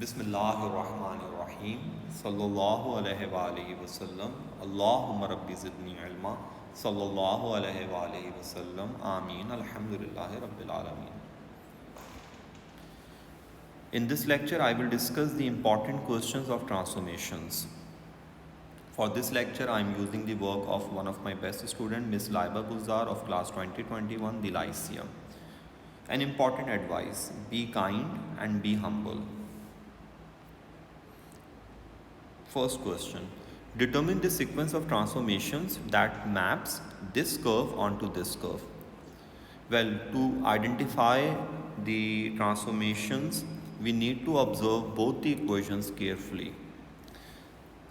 बिस्मिल्लाहिर्रहमानिर्रहीम सल्लल्लाहु अलैहि वसल्लम अल्लाहुम्मा रब्बि ज़िदनी इल्मा सल्लल्लाहु अलैहि वसल्लम आमीन अल्हम्दुलिल्लाहि रब्बिल आलमीन. In this lecture I will discuss the important questions of transformations. For this lecture I am using the work of one of my best student, Miss Laiba Gulzar of class 2021, the Lyceum. An important advice: be kind and be humble. First question: determine the sequence of transformations that maps this curve onto this curve. Well, to identify the transformations, we need to observe both the equations carefully.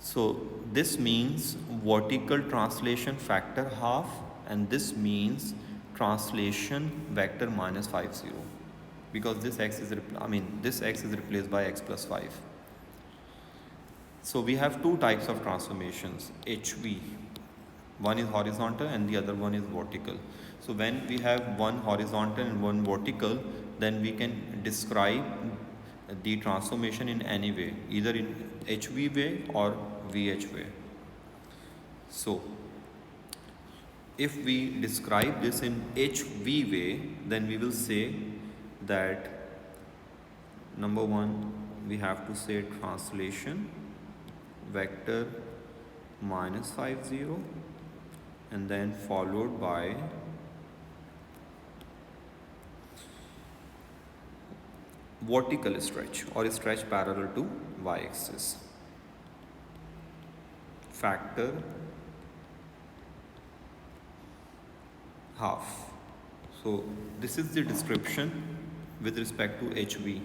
So this means vertical translation factor half, and this means translation vector minus 50, because this x is replaced by x plus 5. So we have two types of transformations, HV. One is horizontal and the other one is vertical. So when we have one horizontal and one vertical, then we can describe the transformation in any way, either in HV way or VH way. So if we describe this in HV way, then we will say that number one, we have to say translation vector minus 50, and then followed by vertical stretch or stretch parallel to y-axis, factor half. So this is the description with respect to HV,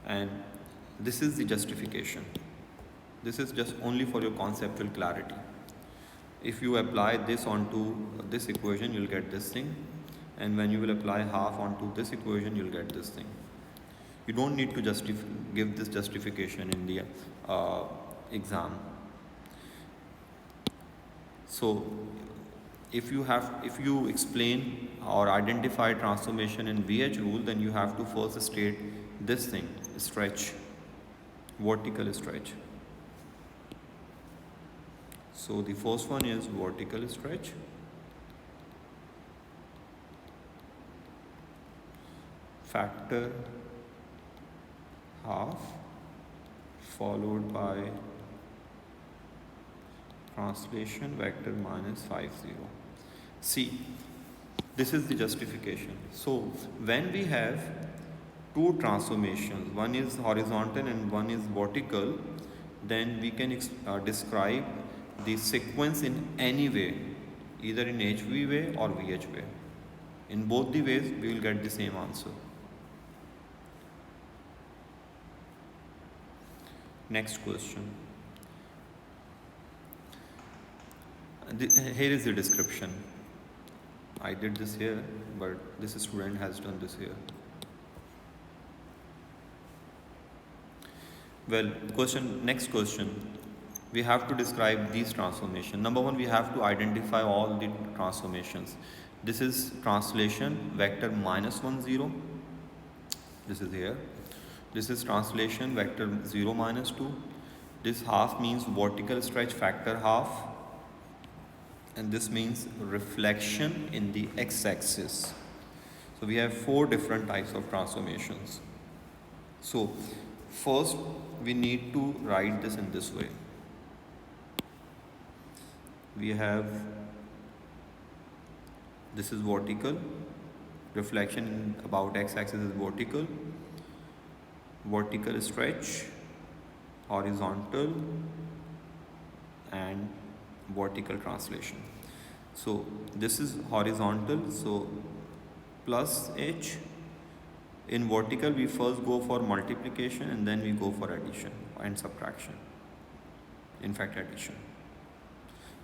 and this is the justification. This is just only for your conceptual clarity. If you apply this onto this equation, you'll get this thing, and when you will apply half onto this equation, you'll get this thing. You don't need to give this justification in the exam. So if you explain or identify transformation in VH rule, then you have to first state this thing, stretch, vertical stretch. So the first one is vertical stretch, factor half, followed by translation vector minus 50. See, this is the justification. So when we have two transformations, one is horizontal and one is vertical, then we can describe the sequence in any way, either in HV way or VH way. In both the ways, we will get the same answer. Next question. Here is the description. I did this here, but this student has done this here. Well, next question. We have to describe these transformations. Number one, we have to identify all the transformations. This is translation vector minus 10. This is here. This is translation vector 0 minus 2. This half means vertical stretch factor half, and this means reflection in the x-axis. So we have four different types of transformations. So first we need to write this in this way. We have, this is vertical, reflection about x-axis is vertical, vertical stretch, horizontal, and vertical translation. So this is horizontal, so plus h. In vertical we first go for multiplication and then we go for addition and subtraction, in fact addition.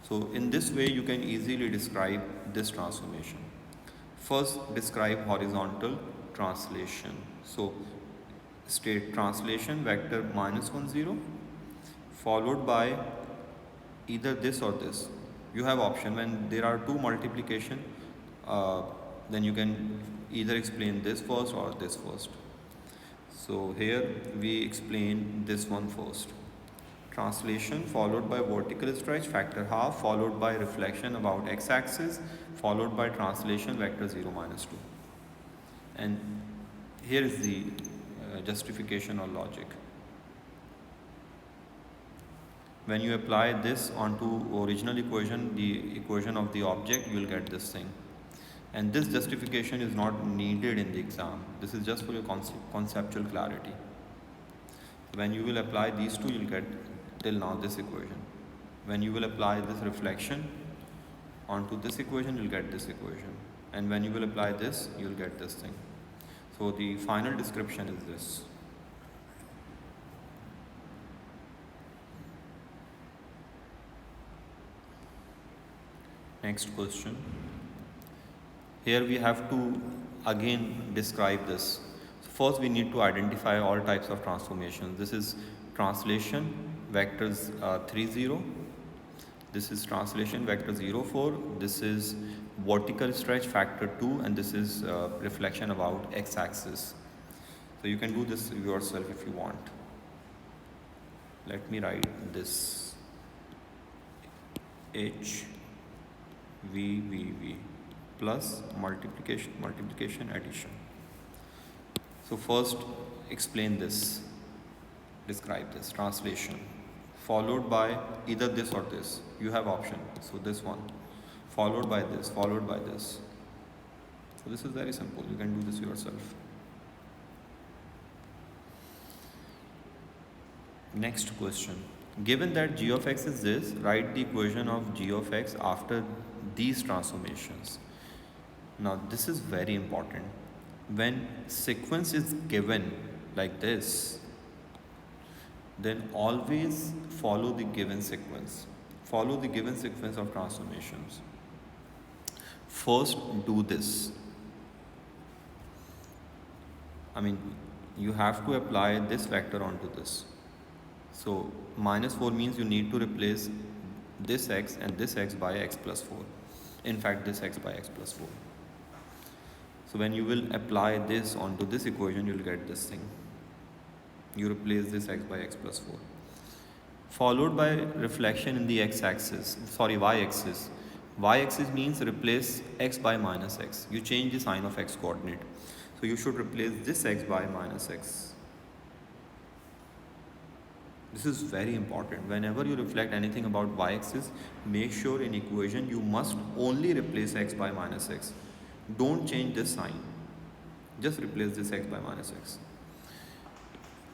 So in this way you can easily describe this transformation. First describe horizontal translation. So state translation vector minus 10, followed by either this or this. You have option. When there are two multiplication, then you can either explain this first or this first. So here we explain this one first. Translation followed by vertical stretch factor half, followed by reflection about x-axis, followed by translation vector 0 minus 2. And here is the justification or logic. When you apply this onto original equation, the equation of the object, you will get this thing. And this justification is not needed in the exam. This is just for your conceptual clarity. When you will apply these two, you will get till now this equation. When you will apply this reflection onto this equation, you will get this equation. And when you will apply this, you will get this thing. So the final description is this. Next question. Here we have to again describe this. So first we need to identify all types of transformations. This is translation vectors 3 0. This is translation vector 0 4. This is vertical stretch factor 2, and this is reflection about x-axis. So you can do this yourself if you want. Let me write this H V plus multiplication addition. So first explain this, describe this translation, followed by either this or this. You have option. So this one, followed by this, followed by this. So this is very simple. You can do this yourself. Next question. Given that g of x is this, write the equation of g of x after these transformations. Now this is very important. When sequence is given like this, then always follow the given sequence. Follow the given sequence of transformations. First do this. I mean, you have to apply this vector onto this. So minus 4 means you need to replace this x and this x by x plus 4. In fact, this x by x plus 4. So when you will apply this onto this equation, you will get this thing. You replace this x by x plus 4. Followed by reflection in the y-axis. Y-axis means replace x by minus x. You change the sign of x coordinate. So you should replace this x by minus x. This is very important. Whenever you reflect anything about y-axis, make sure in equation you must only replace x by minus x. Don't change this sign. Just replace this x by minus x.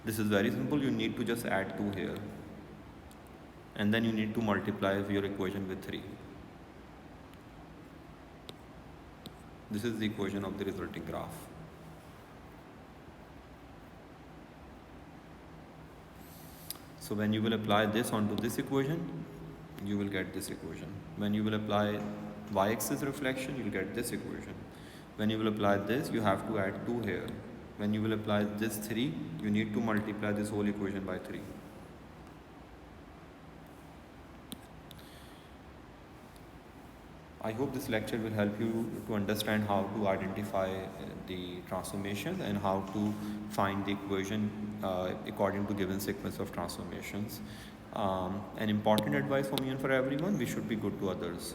This is very simple. You need to just add 2 here. And then you need to multiply your equation with 3. This is the equation of the resulting graph. So when you will apply this onto this equation, you will get this equation. When you will apply y-axis reflection, you will get this equation. When you will apply this, you have to add 2 here. When you will apply this 3, you need to multiply this whole equation by 3. I hope this lecture will help you to understand how to identify the transformations and how to find the equation according to given sequence of transformations. An important advice for me and for everyone: we should be good to others.